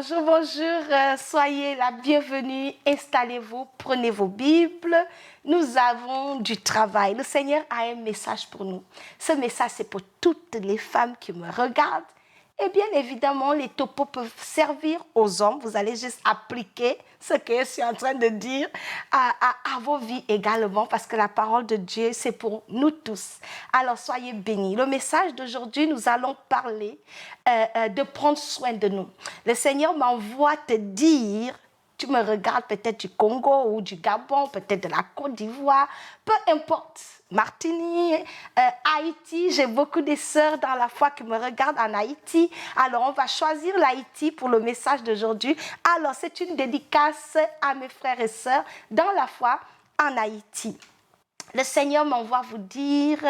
Bonjour, bonjour, soyez la bienvenue, installez-vous, prenez vos Bibles. Nous avons du travail. Le Seigneur a un message pour nous. Ce message, c'est pour toutes les femmes qui me regardent. Et bien évidemment, les topos peuvent servir aux hommes. Vous allez juste appliquer ce que je suis en train de dire à vos vies également, parce que la parole de Dieu, c'est pour nous tous. Alors, soyez bénis. Le message d'aujourd'hui, nous allons parler de prendre soin de nous. Le Seigneur m'envoie te dire... Tu me regardes peut-être du Congo ou du Gabon, peut-être de la Côte d'Ivoire, peu importe. Martinique, Haïti, j'ai beaucoup de sœurs dans la foi qui me regardent en Haïti. Alors, on va choisir l'Haïti pour le message d'aujourd'hui. Alors, c'est une dédicace à mes frères et sœurs dans la foi en Haïti. Le Seigneur m'envoie vous dire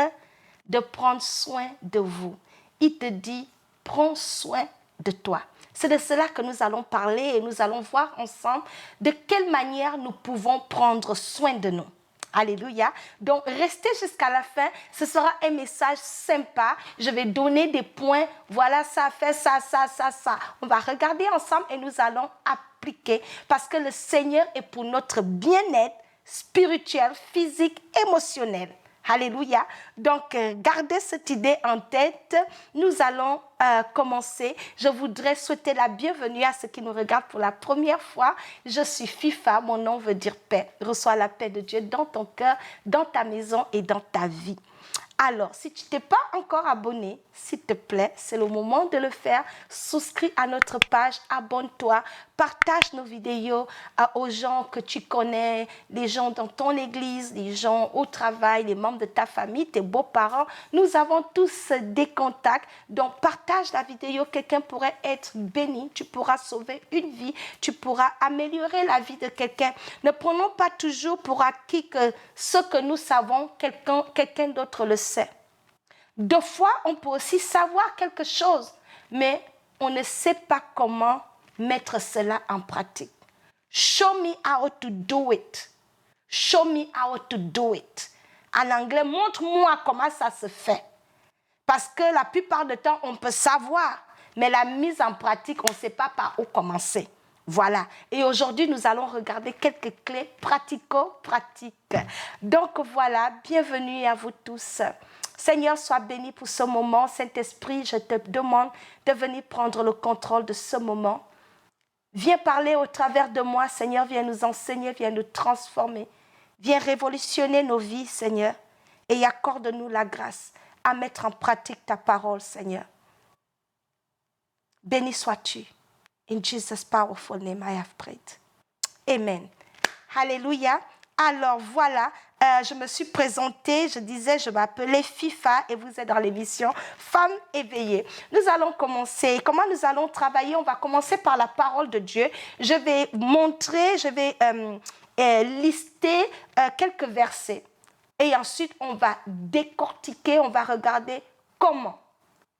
de prendre soin de vous. Il te dit, prends soin de toi. C'est de cela que nous allons parler et nous allons voir ensemble de quelle manière nous pouvons prendre soin de nous. Alléluia. Donc, restez jusqu'à la fin. Ce sera un message sympa. Je vais donner des points. Voilà, ça fait ça. On va regarder ensemble et nous allons appliquer parce que le Seigneur est pour notre bien-être spirituel, physique, émotionnel. Alléluia. Donc, gardez cette idée en tête. Nous allons commencer. Je voudrais souhaiter la bienvenue à ceux qui nous regardent pour la première fois. Je suis FIFA, mon nom veut dire paix. Reçois la paix de Dieu dans ton cœur, dans ta maison et dans ta vie. Alors, si tu t'es pas encore abonné, s'il te plaît, c'est le moment de le faire. Souscris à notre page, abonne-toi, partage nos vidéos aux gens que tu connais, les gens dans ton église, les gens au travail, les membres de ta famille, tes beaux-parents. Nous avons tous des contacts, donc partage la vidéo. Quelqu'un pourrait être béni, tu pourras sauver une vie, tu pourras améliorer la vie de quelqu'un. Ne prenons pas toujours pour acquis que ce que nous savons, quelqu'un d'autre le sait. Deux fois, on peut aussi savoir quelque chose, mais on ne sait pas comment mettre cela en pratique. Show me how to do it. Show me how to do it. En anglais, montre-moi comment ça se fait. Parce que la plupart du temps, on peut savoir, mais la mise en pratique, on ne sait pas par où commencer. Voilà. Et aujourd'hui, nous allons regarder quelques clés pratico-pratiques. Donc voilà, bienvenue à vous tous. Seigneur, sois béni pour ce moment. Saint-Esprit, je te demande de venir prendre le contrôle de ce moment. Viens parler au travers de moi, Seigneur. Viens nous enseigner, viens nous transformer. Viens révolutionner nos vies, Seigneur. Et accorde-nous la grâce à mettre en pratique ta parole, Seigneur. Béni sois-tu. In Jesus' powerful name, I have prayed. Amen. Alléluia. Alors voilà, je me suis présentée, je disais, je m'appelais FIFA et vous êtes dans l'émission Femmes éveillées. Nous allons commencer. Comment nous allons travailler? On va commencer par la parole de Dieu. Je vais montrer, je vais lister quelques versets. Et ensuite, on va décortiquer, on va regarder comment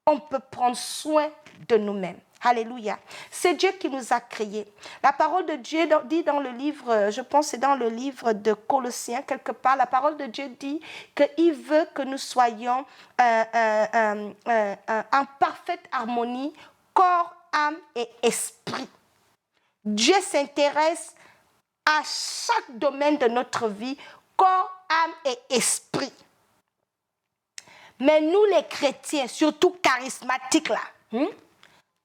on peut prendre soin de nous-mêmes. Alléluia. C'est Dieu qui nous a créés. La parole de Dieu dit dans le livre, je pense c'est dans le livre de Colossiens, quelque part, la parole de Dieu dit qu'il veut que nous soyons en parfaite harmonie, corps, âme et esprit. Dieu s'intéresse à chaque domaine de notre vie, corps, âme et esprit. Mais nous les chrétiens, surtout charismatiques là,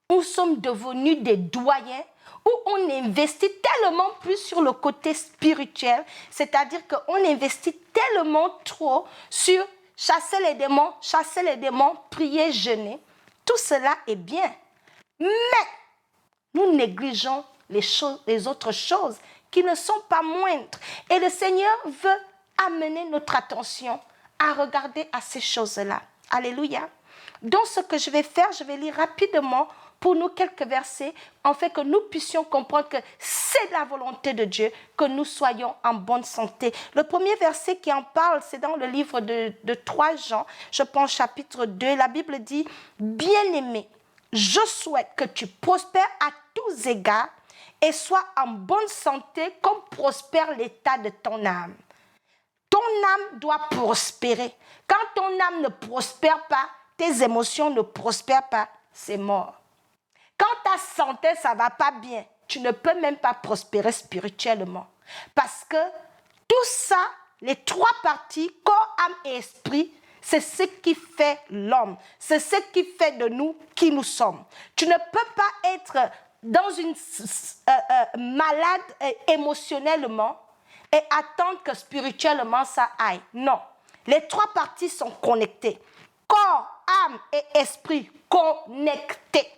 nous sommes devenus des doyens où on investit tellement plus sur le côté spirituel, c'est-à-dire qu'on investit tellement trop sur chasser les démons, prier, jeûner. Tout cela est bien, mais nous négligeons les autres choses qui ne sont pas moindres. Et le Seigneur veut amener notre attention à regarder à ces choses-là. Alléluia. Donc, ce que je vais faire, je vais lire rapidement pour nous quelques versets, en fait que nous puissions comprendre que c'est la volonté de Dieu que nous soyons en bonne santé. Le premier verset qui en parle, c'est dans le livre de 3 Jean, je pense chapitre 2, la Bible dit « Bien-aimé, je souhaite que tu prospères à tous égards et sois en bonne santé comme prospère l'état de ton âme. » Ton âme doit prospérer. Quand ton âme ne prospère pas, tes émotions ne prospèrent pas, c'est mort. Quand ta santé, ça ne va pas bien, tu ne peux même pas prospérer spirituellement. Parce que tout ça, les trois parties, corps, âme et esprit, c'est ce qui fait l'homme. C'est ce qui fait de nous qui nous sommes. Tu ne peux pas être dans une malade émotionnellement et attendre que spirituellement ça aille. Non. Les trois parties sont connectées. Corps, âme et esprit connectés.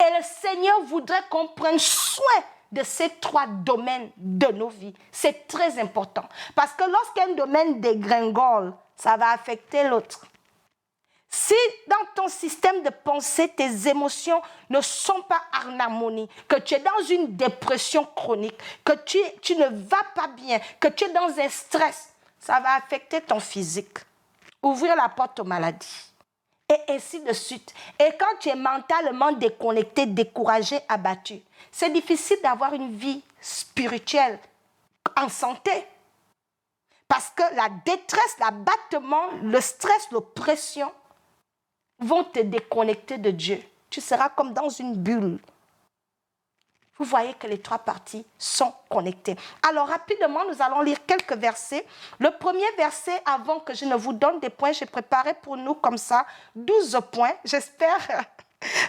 Et le Seigneur voudrait qu'on prenne soin de ces trois domaines de nos vies. C'est très important. Parce que lorsqu'un domaine dégringole, ça va affecter l'autre. Si dans ton système de pensée, tes émotions ne sont pas en harmonie, que tu es dans une dépression chronique, que tu ne vas pas bien, que tu es dans un stress, ça va affecter ton physique. Ouvrir la porte aux maladies. Et ainsi de suite. Et quand tu es mentalement déconnecté, découragé, abattu, c'est difficile d'avoir une vie spirituelle en santé. Parce que la détresse, l'abattement, le stress, l'oppression vont te déconnecter de Dieu. Tu seras comme dans une bulle. Vous voyez que les trois parties sont connectées. Alors rapidement, nous allons lire quelques versets. Le premier verset, avant que je ne vous donne des points, j'ai préparé pour nous comme ça 12 points. J'espère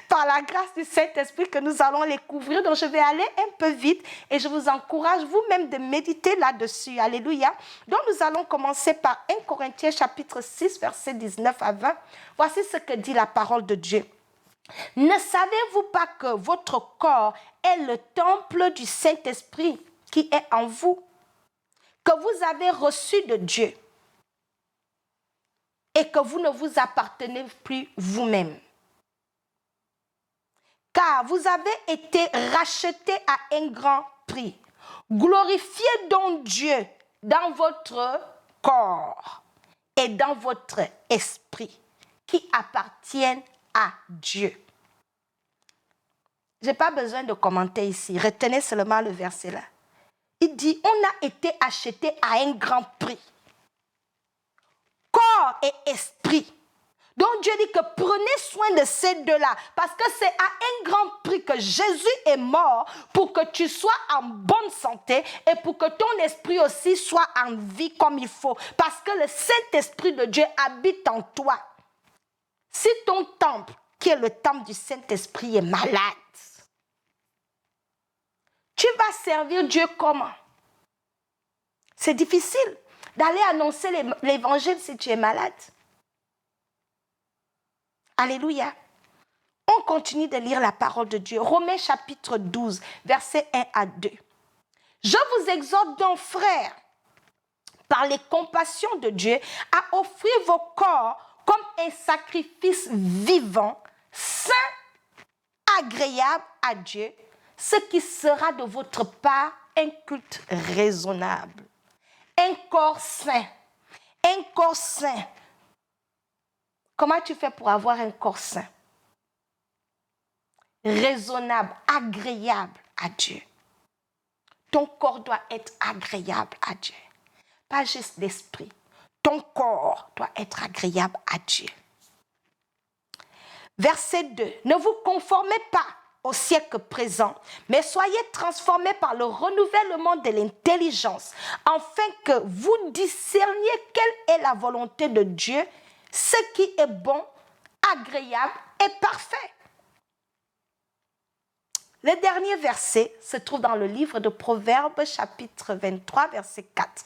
par la grâce du Saint-Esprit que nous allons les couvrir. Donc je vais aller un peu vite et je vous encourage vous-même de méditer là-dessus. Alléluia. Donc nous allons commencer par 1 Corinthiens chapitre 6, versets 19 à 20. Voici ce que dit la parole de Dieu. Ne savez-vous pas que votre corps est le temple du Saint-Esprit qui est en vous, que vous avez reçu de Dieu et que vous ne vous appartenez plus vous-même? Car vous avez été rachetés à un grand prix. Glorifiez donc Dieu dans votre corps et dans votre esprit qui appartiennent à Dieu. Je n'ai pas besoin de commenter ici. Retenez seulement le verset là. Il dit, on a été acheté à un grand prix. Corps et esprit. Donc Dieu dit que prenez soin de ces deux-là. Parce que c'est à un grand prix que Jésus est mort pour que tu sois en bonne santé et pour que ton esprit aussi soit en vie comme il faut. Parce que le Saint-Esprit de Dieu habite en toi. Si ton temple, qui est le temple du Saint-Esprit, est malade, tu vas servir Dieu comment? C'est difficile d'aller annoncer l'évangile si tu es malade. Alléluia. On continue de lire la parole de Dieu. Romains chapitre 12, versets 1 à 2. Je vous exhorte donc, frères, par les compassions de Dieu, à offrir vos corps comme un sacrifice vivant, saint, agréable à Dieu, ce qui sera de votre part un culte raisonnable. Un corps saint. Un corps saint. Comment tu fais pour avoir un corps saint? Raisonnable, agréable à Dieu. Ton corps doit être agréable à Dieu. Pas juste l'esprit. Ton corps doit être agréable à Dieu. Verset 2. Ne vous conformez pas au siècle présent, mais soyez transformés par le renouvellement de l'intelligence, afin que vous discerniez quelle est la volonté de Dieu, ce qui est bon, agréable et parfait. Le dernier verset se trouve dans le livre de Proverbes, chapitre 23, verset 4.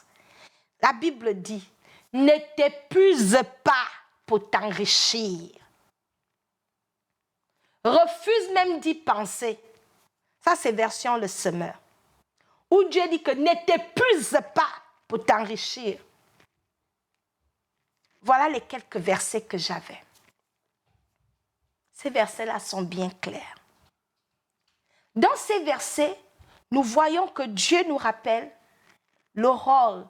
La Bible dit, « Ne t'épuise pas pour t'enrichir. Refuse même d'y penser. » Ça, c'est version Le Semeur. Où Dieu dit que ne t'épuise pas pour t'enrichir. Voilà les quelques versets que j'avais. Ces versets-là sont bien clairs. Dans ces versets, nous voyons que Dieu nous rappelle le rôle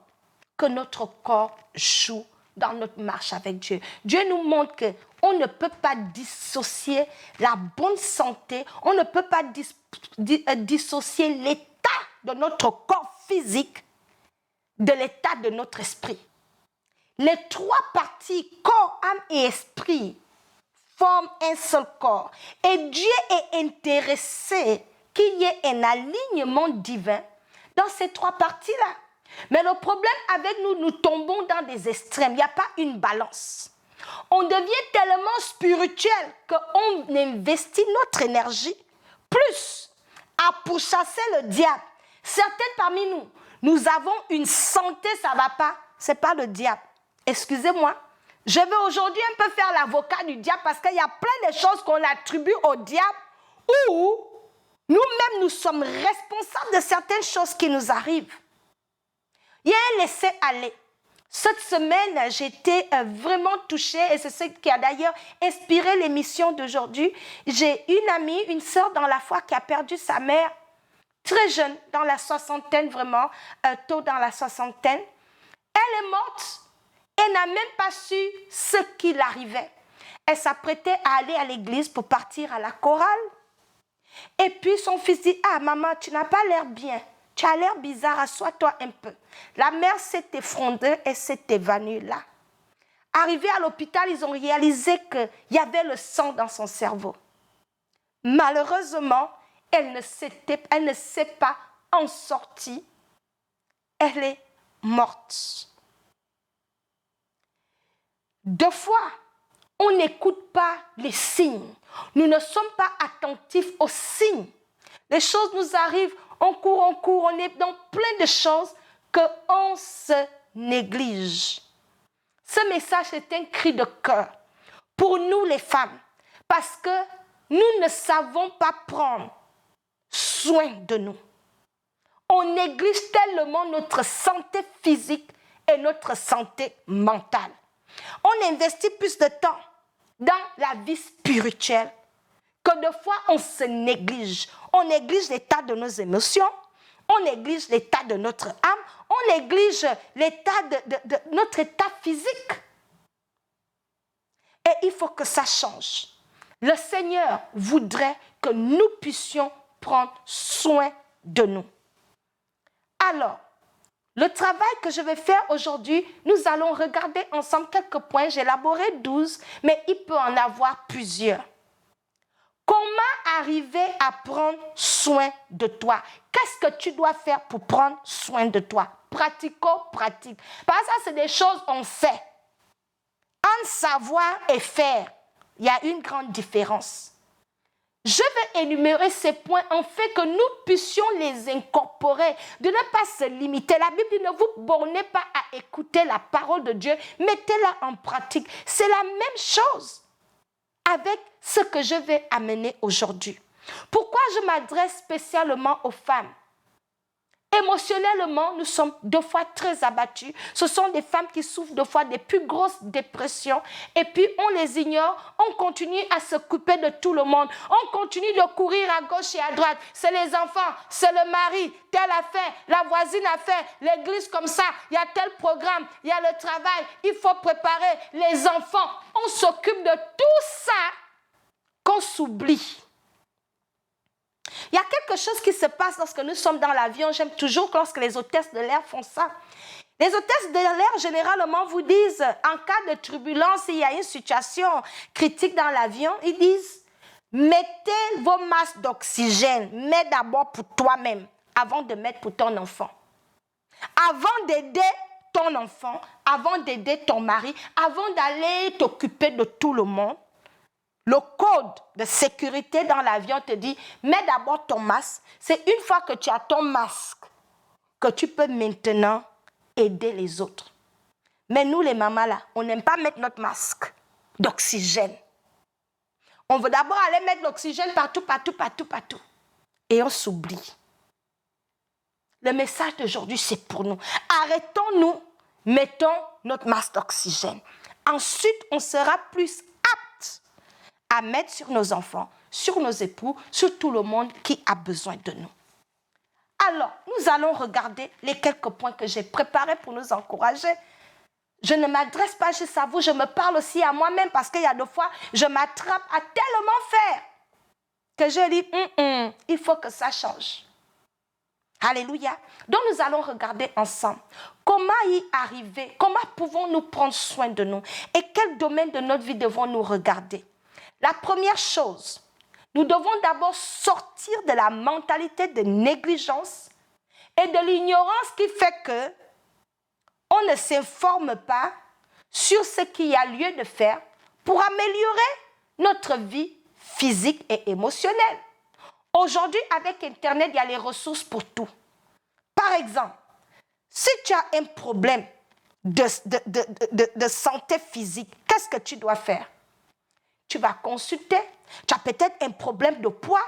que notre corps joue dans notre marche avec Dieu. Dieu nous montre qu'on ne peut pas dissocier la bonne santé, on ne peut pas dissocier l'état de notre corps physique de l'état de notre esprit. Les trois parties, corps, âme et esprit, forment un seul corps. Et Dieu est intéressé qu'il y ait un alignement divin dans ces trois parties-là. Mais le problème avec nous, nous tombons dans des extrêmes. Il n'y a pas une balance. On devient tellement spirituel qu'on investit notre énergie plus à pourchasser le diable. Certaines parmi nous, nous avons une santé, ça ne va pas. Ce n'est pas le diable. Excusez-moi. Je vais aujourd'hui un peu faire l'avocat du diable parce qu'il y a plein de choses qu'on attribue au diable où nous-mêmes nous sommes responsables de certaines choses qui nous arrivent. Il y a un laisser-aller. Cette semaine, j'étais vraiment touchée et c'est ce qui a d'ailleurs inspiré l'émission d'aujourd'hui. J'ai une amie, une sœur dans la foi qui a perdu sa mère très jeune, dans la soixantaine vraiment, tôt dans la soixantaine. Elle est morte et n'a même pas su ce qui l'arrivait. Elle s'apprêtait à aller à l'église pour partir à la chorale. Et puis son fils dit, « Ah maman, tu n'as pas l'air bien. Tu as l'air bizarre, assois-toi un peu. » La mère s'est effondrée et s'est évanouie là. Arrivée à l'hôpital, ils ont réalisé qu'il y avait le sang dans son cerveau. Malheureusement, elle ne s'est pas en sortie. Elle est morte. Deux fois, on n'écoute pas les signes. Nous ne sommes pas attentifs aux signes. Les choses nous arrivent, on court, on est dans plein de choses qu'on se néglige. Ce message est un cri de cœur pour nous les femmes, parce que nous ne savons pas prendre soin de nous. On néglige tellement notre santé physique et notre santé mentale. On investit plus de temps dans la vie spirituelle que de fois on se néglige. On néglige l'état de nos émotions, on néglige l'état de notre âme, on néglige l'état de notre état physique. Et il faut que ça change. Le Seigneur voudrait que nous puissions prendre soin de nous. Alors, le travail que je vais faire aujourd'hui, nous allons regarder ensemble quelques points. J'ai élaboré 12, mais il peut en avoir plusieurs. Comment arriver à prendre soin de toi? Qu'est-ce que tu dois faire pour prendre soin de toi? Pratico-pratique. Parce que ça, c'est des choses qu'on fait. Entre savoir et faire, il y a une grande différence. Je vais énumérer ces points en fait que nous puissions les incorporer, de ne pas se limiter. La Bible dit, ne vous bornez pas à écouter la parole de Dieu, mettez-la en pratique. C'est la même chose avec ce que je vais amener aujourd'hui. Pourquoi je m'adresse spécialement aux femmes? Émotionnellement, nous sommes deux fois très abattus. Ce sont des femmes qui souffrent deux fois des plus grosses dépressions. Et puis, on les ignore. On continue à s'occuper de tout le monde. On continue de courir à gauche et à droite. C'est les enfants, c'est le mari. Tel a fait, la voisine a fait, l'église comme ça. Il y a tel programme, il y a le travail. Il faut préparer les enfants. On s'occupe de tout ça qu'on s'oublie. Il y a quelque chose qui se passe lorsque nous sommes dans l'avion. J'aime toujours lorsque les hôtesses de l'air font ça. Les hôtesses de l'air, généralement, vous disent, en cas de turbulence, il y a une situation critique dans l'avion, ils disent, mettez vos masques d'oxygène, mets d'abord pour toi-même, avant de mettre pour ton enfant. Avant d'aider ton enfant, avant d'aider ton mari, avant d'aller t'occuper de tout le monde, le code de sécurité dans l'avion te dit, mets d'abord ton masque. C'est une fois que tu as ton masque que tu peux maintenant aider les autres. Mais nous, les mamans, là, on n'aime pas mettre notre masque d'oxygène. On veut d'abord aller mettre l'oxygène partout. Et on s'oublie. Le message d'aujourd'hui, c'est pour nous. Arrêtons-nous, mettons notre masque d'oxygène. Ensuite, on sera plus apte à mettre sur nos enfants, sur nos époux, sur tout le monde qui a besoin de nous. Alors, nous allons regarder les quelques points que j'ai préparés pour nous encourager. Je ne m'adresse pas juste à vous, je me parle aussi à moi-même parce qu'il y a des fois, je m'attrape à tellement faire que je dis, il faut que ça change. Alléluia. Donc, nous allons regarder ensemble comment y arriver, comment pouvons-nous prendre soin de nous et quel domaine de notre vie devons-nous regarder. La première chose, nous devons d'abord sortir de la mentalité de négligence et de l'ignorance qui fait que on ne s'informe pas sur ce qu'il y a lieu de faire pour améliorer notre vie physique et émotionnelle. Aujourd'hui, avec Internet, il y a les ressources pour tout. Par exemple, si tu as un problème de santé physique, qu'est-ce que tu dois faire? Tu vas consulter. Tu as peut-être un problème de poids.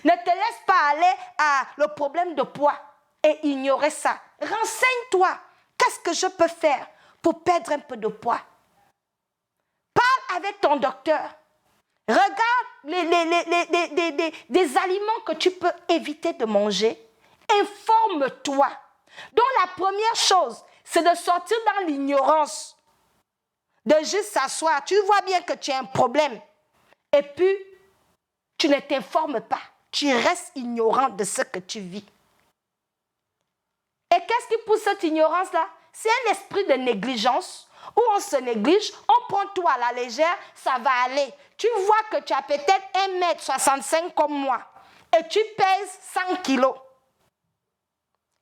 Ne te laisse pas aller à le problème de poids et ignorer ça. Renseigne-toi. Qu'est-ce que je peux faire pour perdre un peu de poids? Parle avec ton docteur. Regarde des aliments que tu peux éviter de manger. Informe-toi. Donc la première chose, c'est de sortir dans l'ignorance. De juste s'asseoir. Tu vois bien que tu as un problème. Et puis, tu ne t'informes pas. Tu restes ignorant de ce que tu vis. Et qu'est-ce qui pousse cette ignorance-là? C'est un esprit de négligence où on se néglige, on prend tout à la légère, ça va aller. Tu vois que tu as peut-être 1,65 m comme moi et tu pèses 100 kilos.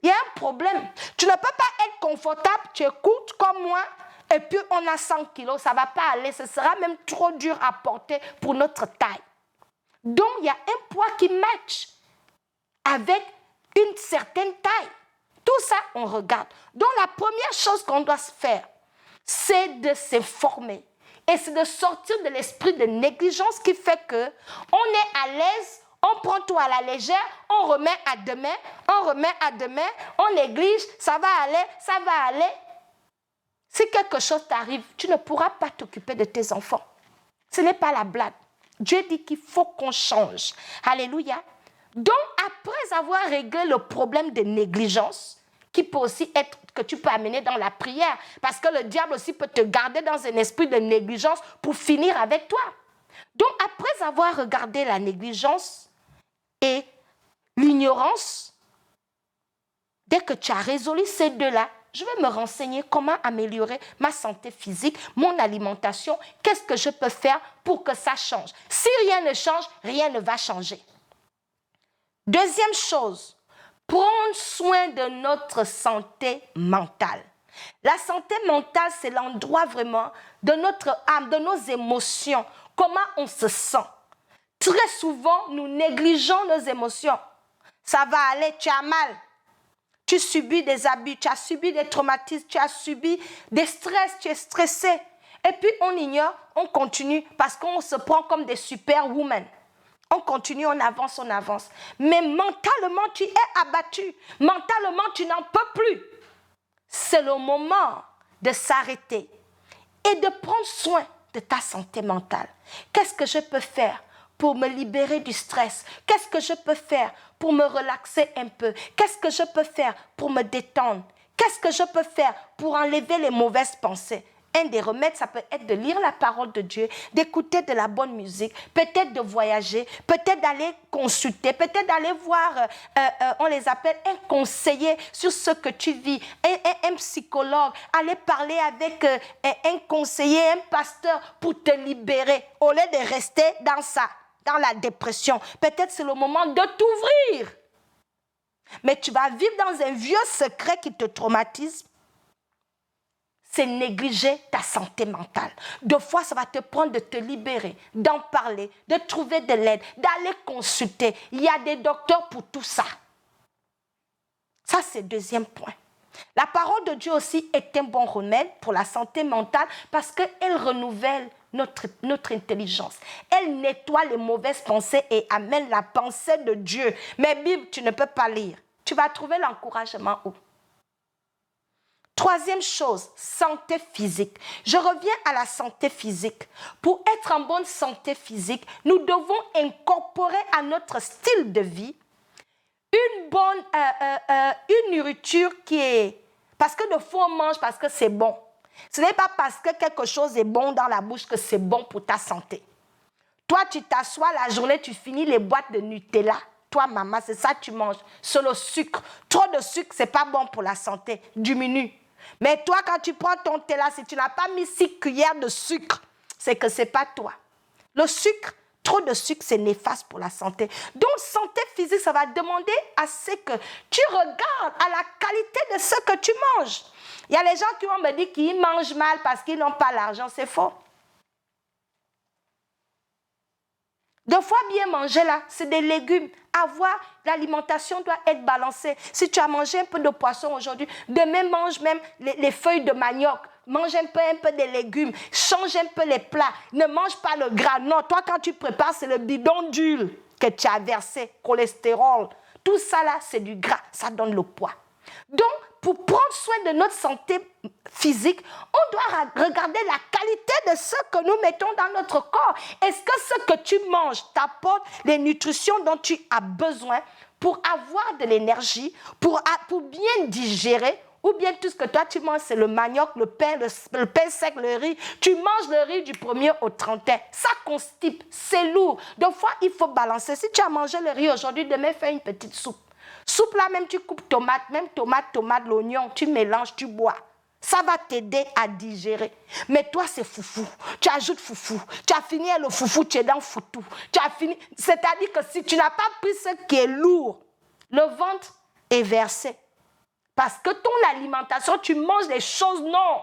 Il y a un problème. Tu ne peux pas être confortable, tu écoutes comme moi et puis on a 100 kilos, ça ne va pas aller. Ce sera même trop dur à porter pour notre taille. Donc, il y a un poids qui match avec une certaine taille. Tout ça, on regarde. Donc, la première chose qu'on doit faire, c'est de s'informer. Et c'est de sortir de l'esprit de négligence qui fait qu'on est à l'aise, on prend tout à la légère, on remet à demain, on néglige, ça va aller. Si quelque chose t'arrive, tu ne pourras pas t'occuper de tes enfants. Ce n'est pas la blague. Dieu dit qu'il faut qu'on change. Alléluia. Donc, après avoir réglé le problème de négligence, qui peut aussi être que tu peux amener dans la prière, parce que le diable aussi peut te garder dans un esprit de négligence pour finir avec toi. Donc, après avoir regardé la négligence et l'ignorance, dès que tu as résolu ces deux-là, je vais me renseigner comment améliorer ma santé physique, mon alimentation, qu'est-ce que je peux faire pour que ça change. Si rien ne change, rien ne va changer. Deuxième chose, prendre soin de notre santé mentale. La santé mentale, c'est l'endroit vraiment de notre âme, de nos émotions, comment on se sent. Très souvent, nous négligeons nos émotions. Ça va aller, tu as mal. Tu subis des abus, tu as subi des traumatismes, tu as subi des stress, tu es stressé. Et puis on ignore, on continue parce qu'on se prend comme des superwomen. On continue, on avance. Mais mentalement, tu es abattu. Mentalement, tu n'en peux plus. C'est le moment de s'arrêter et de prendre soin de ta santé mentale. Qu'est-ce que je peux faire pour me libérer du stress? Qu'est-ce que je peux faire pour me relaxer un peu? Qu'est-ce que je peux faire pour me détendre? Qu'est-ce que je peux faire pour enlever les mauvaises pensées? Un des remèdes, ça peut être de lire la parole de Dieu, d'écouter de la bonne musique, peut-être de voyager, peut-être d'aller consulter, peut-être d'aller voir, on les appelle un conseiller sur ce que tu vis, un psychologue, aller parler avec un conseiller, un pasteur pour te libérer, au lieu de rester dans ça, dans la dépression. Peut-être c'est le moment de t'ouvrir. Mais tu vas vivre dans un vieux secret qui te traumatise. C'est négliger ta santé mentale. Deux fois, ça va te prendre de te libérer, d'en parler, de trouver de l'aide, d'aller consulter. Il y a des docteurs pour tout ça. Ça, c'est le deuxième point. La parole de Dieu aussi est un bon remède pour la santé mentale parce qu'elle renouvelle notre intelligence. Elle nettoie les mauvaises pensées et amène la pensée de Dieu. Mais Bible, tu ne peux pas lire. Tu vas trouver l'encouragement où? Troisième chose, santé physique. Je reviens à la santé physique. Pour être en bonne santé physique, nous devons incorporer à notre style de vie une nourriture qui est... Parce que de fois, on mange parce que c'est bon. Ce n'est pas parce que quelque chose est bon dans la bouche que c'est bon pour ta santé. Toi, tu t'assois la journée, tu finis les boîtes de Nutella. Toi, maman, c'est ça que tu manges. C'est le sucre. Trop de sucre, ce n'est pas bon pour la santé. Diminue. Mais toi, quand tu prends ton thé là, si tu n'as pas mis 6 cuillères de sucre, c'est que ce n'est pas toi. Le sucre, trop de sucre, c'est néfaste pour la santé. Donc, santé physique, ça va demander à ce que tu regardes à la qualité de ce que tu manges. Il y a les gens qui vont me dire qu'ils mangent mal parce qu'ils n'ont pas l'argent. C'est faux. Deux fois bien manger là, c'est des légumes. L'alimentation doit être balancée. Si tu as mangé un peu de poisson aujourd'hui, demain mange même les feuilles de manioc. Mange un peu des légumes. Change un peu les plats. Ne mange pas le gras. Non, toi quand tu prépares, c'est le bidon d'huile que tu as versé, cholestérol. Tout ça là, c'est du gras. Ça donne le poids. Donc, pour prendre soin de notre santé physique, on doit regarder la qualité de ce que nous mettons dans notre corps. Est-ce que ce que tu manges t'apporte les nutritions dont tu as besoin pour avoir de l'énergie, pour bien digérer, ou bien tout ce que toi tu manges, c'est le manioc, le pain sec, le riz. Tu manges le riz du 1er au 31. Ça constipe, c'est lourd. Deux fois, il faut balancer. Si tu as mangé le riz aujourd'hui, demain, fais une petite soupe. Soupe là, même tu coupes tomate, l'oignon, tu mélanges, tu bois. Ça va t'aider à digérer. Mais toi, c'est foufou. Tu ajoutes foufou. Tu as fini le foufou, tu es dans foutou. Tu as fini. C'est-à-dire que si tu n'as pas pris ce qui est lourd, le ventre est versé. Parce que ton alimentation, tu manges des choses non.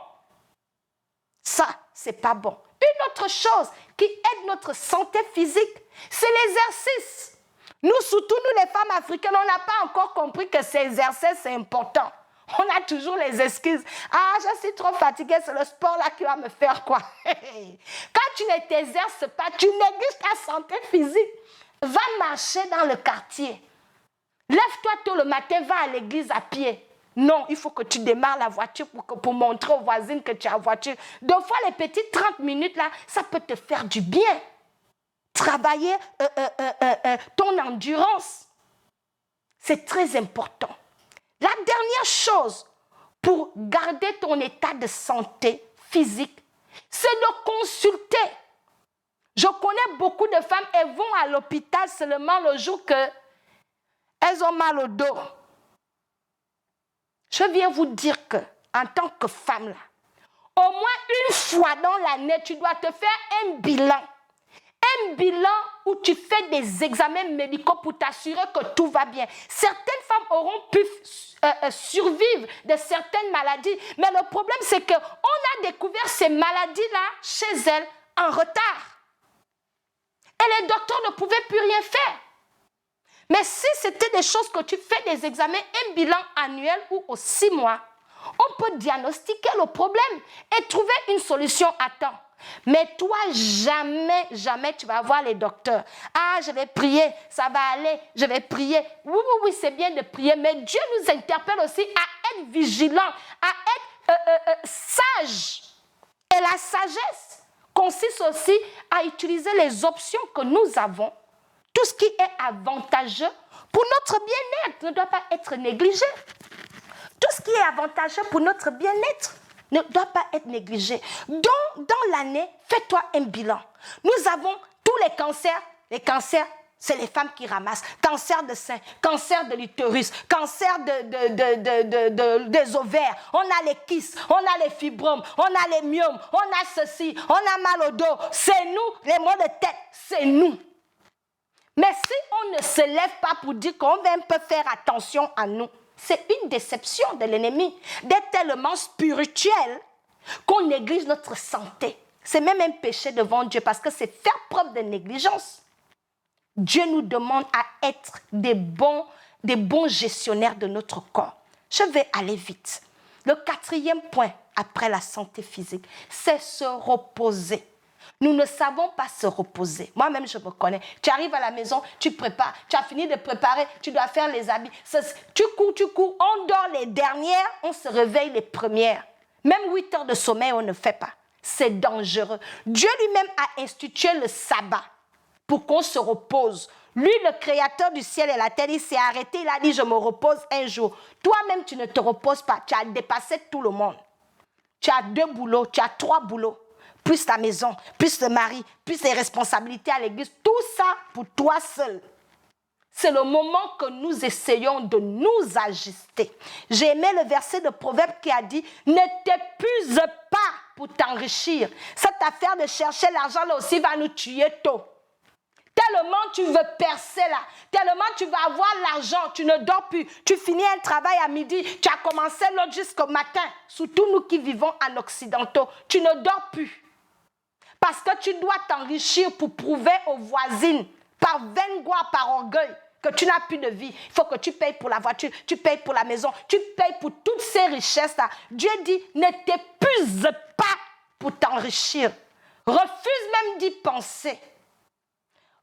Ça, c'est pas bon. Une autre chose qui aide notre santé physique, c'est l'exercice. Nous, surtout nous les femmes africaines, on n'a pas encore compris que ces exercices, c'est important. On a toujours les excuses. Ah, je suis trop fatiguée, c'est le sport là qui va me faire quoi. Quand tu ne t'exerces pas, tu négliges ta santé physique. Va marcher dans le quartier. Lève-toi tôt le matin, va à l'église à pied. Non, il faut que tu démarres la voiture pour montrer aux voisines que tu as voiture. Deux fois, les petites 30 minutes là, ça peut te faire du bien. Travailler ton endurance. C'est très important. La dernière chose pour garder ton état de santé physique, c'est de consulter. Je connais beaucoup de femmes, elles vont à l'hôpital seulement le jour qu'elles ont mal au dos. Je viens vous dire que, en tant que femme, là, au moins une fois dans l'année, tu dois te faire un bilan. Un bilan où tu fais des examens médicaux pour t'assurer que tout va bien. Certaines femmes auront pu survivre de certaines maladies, mais le problème c'est qu'on a découvert ces maladies-là chez elles en retard. Et les docteurs ne pouvaient plus rien faire. Mais si c'était des choses que tu fais des examens, un bilan annuel ou aux 6 mois, on peut diagnostiquer le problème et trouver une solution à temps. Mais toi, jamais tu vas voir les docteurs. Ah, je vais prier, ça va aller, je vais prier. Oui, c'est bien de prier, mais Dieu nous interpelle aussi à être vigilants, à être sages. Et la sagesse consiste aussi à utiliser les options que nous avons. Tout ce qui est avantageux pour notre bien-être ne doit pas être négligé. Tout ce qui est avantageux pour notre bien-être ne doit pas être négligé. Donc, dans l'année, fais-toi un bilan. Nous avons tous les cancers. Les cancers, c'est les femmes qui ramassent. Cancer de sein, cancer de l'utérus, cancer des ovaires. On a les kystes, on a les fibromes, on a les myomes, on a ceci, on a mal au dos. C'est nous, les maux de tête, c'est nous. Mais si on ne se lève pas pour dire qu'on va un peu faire attention à nous, c'est une déception de l'ennemi d'être tellement spirituel qu'on néglige notre santé. C'est même un péché devant Dieu parce que c'est faire preuve de négligence. Dieu nous demande à être des bons gestionnaires de notre corps. Je vais aller vite. Le 4e point après la santé physique, c'est se reposer. Nous ne savons pas se reposer. Moi-même, je me connais. Tu arrives à la maison, tu prépares. Tu as fini de préparer, tu dois faire les habits. Tu cours. On dort les dernières, on se réveille les premières. Même 8 heures de sommeil, on ne fait pas. C'est dangereux. Dieu lui-même a institué le sabbat pour qu'on se repose. Lui, le créateur du ciel et la terre, il s'est arrêté. Il a dit, je me repose un jour. Toi-même, tu ne te reposes pas. Tu as dépassé tout le monde. Tu as 2 boulots, tu as 3 boulots. Plus ta maison, plus le mari, plus les responsabilités à l'église, tout ça pour toi seul. C'est le moment que nous essayons de nous ajuster. J'ai aimé le verset de Proverbe qui a dit « Ne t'épuise pas pour t'enrichir. » Cette affaire de chercher l'argent là aussi va nous tuer tôt. Tellement tu veux percer là, tellement tu veux avoir l'argent, tu ne dors plus. Tu finis un travail à midi, tu as commencé l'autre jusqu'au matin. Surtout nous qui vivons en occidentaux, tu ne dors plus. Parce que tu dois t'enrichir pour prouver aux voisines, par vaine gloire, par orgueil, que tu n'as plus de vie. Il faut que tu payes pour la voiture, tu payes pour la maison, tu payes pour toutes ces richesses-là. Dieu dit, ne t'épuise pas pour t'enrichir. Refuse même d'y penser.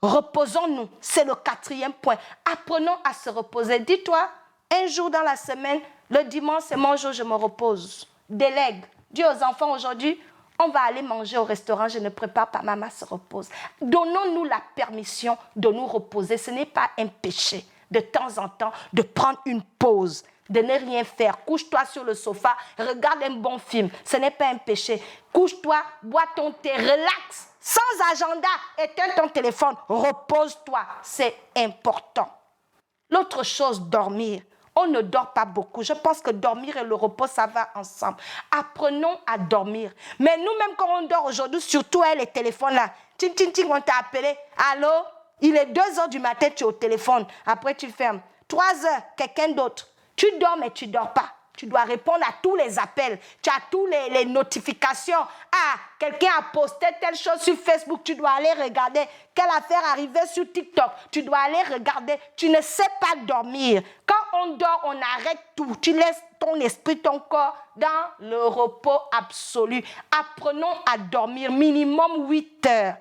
Reposons-nous, c'est le 4e point. Apprenons à se reposer. Dis-toi, un jour dans la semaine, le dimanche, c'est mon jour, je me repose. Délègue. Dis aux enfants aujourd'hui, on va aller manger au restaurant, je ne prépare pas, maman se repose. Donnons-nous la permission de nous reposer. Ce n'est pas un péché de temps en temps de prendre une pause, de ne rien faire. Couche-toi sur le sofa, regarde un bon film. Ce n'est pas un péché. Couche-toi, bois ton thé, relaxe. Sans agenda, éteins ton téléphone, repose-toi, c'est important. L'autre chose, dormir. On ne dort pas beaucoup. Je pense que dormir et le repos, ça va ensemble. Apprenons à dormir. Mais nous-mêmes, quand on dort aujourd'hui, surtout les téléphones là, ting, ting, ting, on t'a appelé. Allô? Il est 2 heures du matin, tu es au téléphone. Après, tu fermes. 3 heures, quelqu'un d'autre. Tu dors, mais tu ne dors pas. Tu dois répondre à tous les appels. Tu as toutes les notifications. Ah, quelqu'un a posté telle chose sur Facebook. Tu dois aller regarder. Quelle affaire arrivait sur TikTok. Tu dois aller regarder. Tu ne sais pas dormir. Quand on dort, on arrête tout. Tu laisses ton esprit, ton corps dans le repos absolu. Apprenons à dormir minimum 8 heures.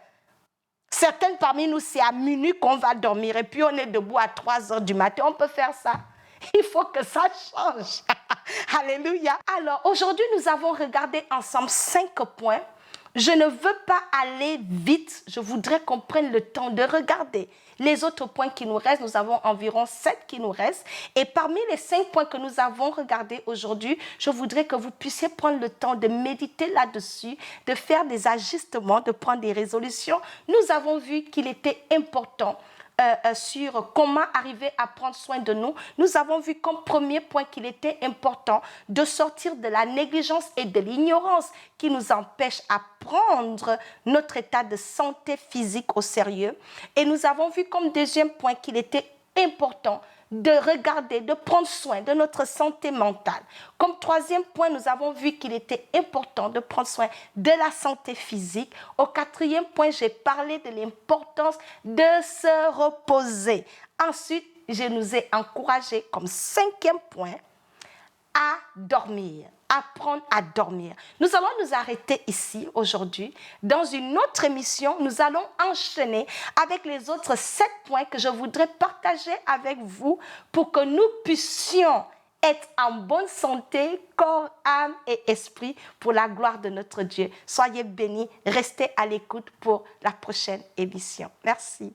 Certaines parmi nous, c'est à minuit qu'on va dormir. Et puis, on est debout à 3 heures du matin. On peut faire ça. Il faut que ça change. Alléluia. Alors, aujourd'hui, nous avons regardé ensemble 5 points. Je ne veux pas aller vite. Je voudrais qu'on prenne le temps de regarder les autres points qui nous restent. Nous avons environ 7 qui nous restent. Et parmi les 5 points que nous avons regardés aujourd'hui, je voudrais que vous puissiez prendre le temps de méditer là-dessus, de faire des ajustements, de prendre des résolutions. Nous avons vu qu'il était important sur comment arriver à prendre soin de nous. Nous avons vu comme premier point qu'il était important de sortir de la négligence et de l'ignorance qui nous empêche à prendre notre état de santé physique au sérieux. Et nous avons vu comme deuxième point qu'il était important de regarder, de prendre soin de notre santé mentale. Comme troisième point, nous avons vu qu'il était important de prendre soin de la santé physique. Au 4e point, j'ai parlé de l'importance de se reposer. Ensuite, je nous ai encouragé comme 5e point à dormir. Apprendre à dormir. Nous allons nous arrêter ici aujourd'hui. Dans une autre émission, nous allons enchaîner avec les autres 7 points que je voudrais partager avec vous pour que nous puissions être en bonne santé, corps, âme et esprit pour la gloire de notre Dieu. Soyez bénis, restez à l'écoute pour la prochaine émission. Merci.